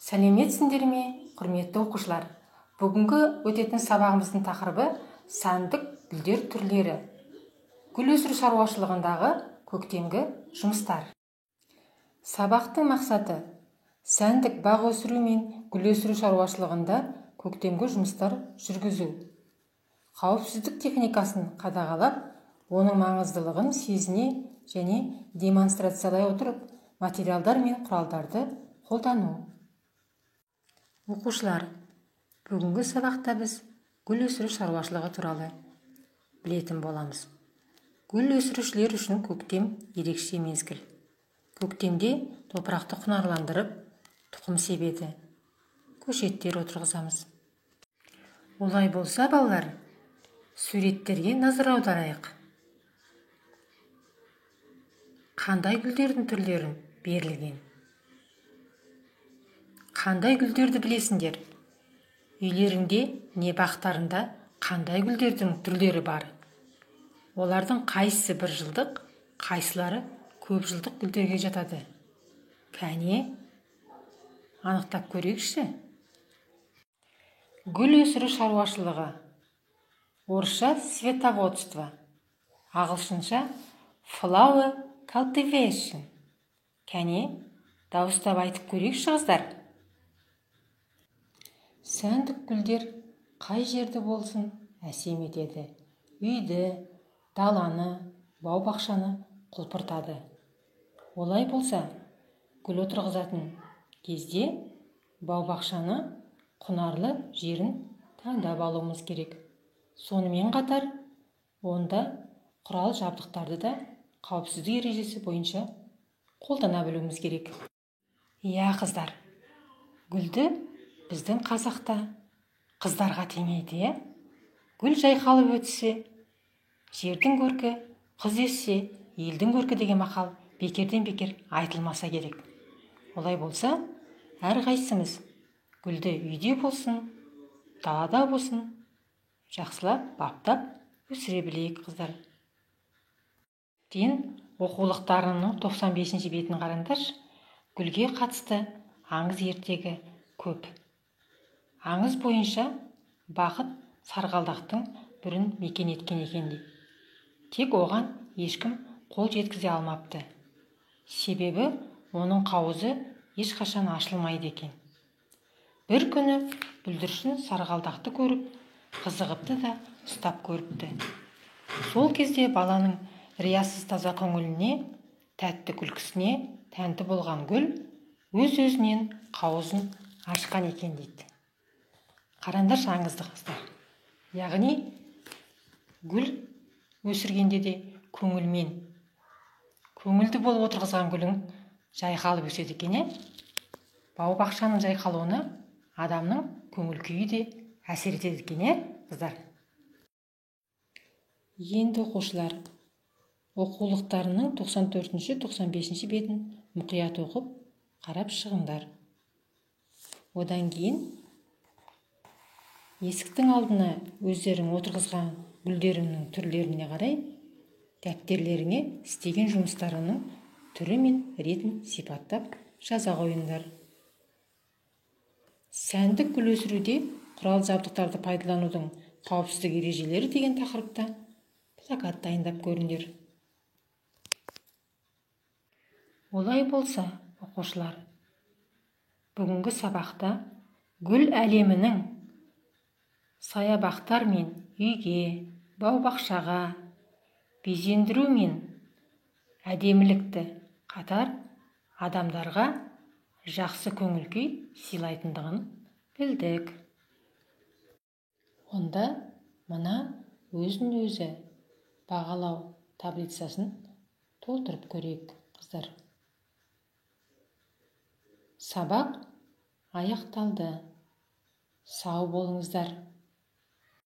Сәлеметсіңдер ме, құрметті оқушылар? Бүгінгі өтетін сабағымыздың тақырыбы сәндік гүлдер түрлері. Гүл өсіру шаруашылығындағы көктемгі жұмыстар. Сабақтың мақсаты сәндік бақ өсіру мен гүл өсіру шаруашылығында көктемгі жұмыстар жүргізу. Қауіпсіздік техникасын қадағалап, оның маңыздылығын сезіне және демонстрациялай отырып, материалдар мен құралдарды қолдану. Оқушылар, бүгінгі сабақта біз гүл өсіру шаруашылығы туралы білетін боламыз. Гүл өсірушілер үшін көктем ерекше мезгіл. Көктемде топырақты құнарландырып, тұқым себеді, көшеттер отырғызамыз. Олай болса, балалар, суреттерге назар аударайық. Қандай гүлдердің түрлерін берілген? Қандай гүлдерді білесіңдер? Үйлеріңде не бақтарында қандай гүлдердің түрлері бар? Олардың қайсысы бір жылдық, қайсылары көп жылдық гүлдерге жатады? Кәне, анықтап көрейікші. Гүл өсіру шаруашылығы. Орысша световодство, ағылшынша flower cultivation. Кәне, дауыстап айтып көрейікші қыздар. Сәндік гүлдер қай жерді болсын әсем етеді. Үйді, даланы, бау-бақшаны құлпыртады. Олай болса, гүл отырғызатын кезде бау-бақшаны құнарлы жерін таңдап алуымыз керек. Сонымен қатар, онда құрал жабдықтарды да қауіпсіздік ережесі бойынша қолдана білуіміз керек. Иә, қыздар, гүлді біздің қазақта қыздарға теңейді, гүл жайқалып өтсе, жердің көркі, қыз өссе, елдің көркі деген мақал бекерден бекер айтылмаса керек. Олай болса, әрқайсымыз гүлді үйде болсын, далада болсын, жақсылап, баптап өсіре білейік, қыздар. Оқулықтарының 95-ші бетін қараңдаршы. Гүлге қатысты аңыз ертегі көп. Аңыз бойынша бақыт сарғалдақтың бүрін мекен еткен екенде. Тек оған ешкім қол жеткізе алмапты. Себебі оның қауызы ешқашан ашылмайды екен. Бір күні бүлдіршін сарғалдақты көріп, қызығыпты да ұстап көріпті. Сол кезде баланың риясыз таза көңіліне, тәтті күлкісіне тәнті болған гүл өз-өзінен қауызын ашқан екен дейді. Қараңдаршы аңызды қыздар. Яғни гүл өсіргенде де көңілмен, көңілді болып отырғызған гүлің жайқалып өседі екен. Бау-бақшаның жайқалуына адамның көңіл күйі де әсер етеді екен, қыздар. Енді оқушылар, оқулықтарының 94-95 бетін мұқият оқып, қарап шығыңдар. Одан кейін есіктің алдына өздерің отырғызған гүлдеріңнің түрлеріне қарай дәптерлеріңе істеген жұмыстарының түрі мен ретін сипаттап жаза қойыңдар. Сәндік гүл өсіруде құрал жабдықтарды пайдаланудың қауіпсіздік ережелері деген тақырыпта плакат дайындап көріңдер. Олай болса, оқушылар, бүгінгі сабақта гүл әлемінің саябақтар мен үйге, бау-бақшаға, безендіру мен әдемілікті қатар адамдарға жақсы көңіл күй сыйлайтындығын білдік. Онда мына өзін-өзі бағалау таблицасын толтырып көрейік, қыздар. Сабақ аяқталды. Сау болыңыздар.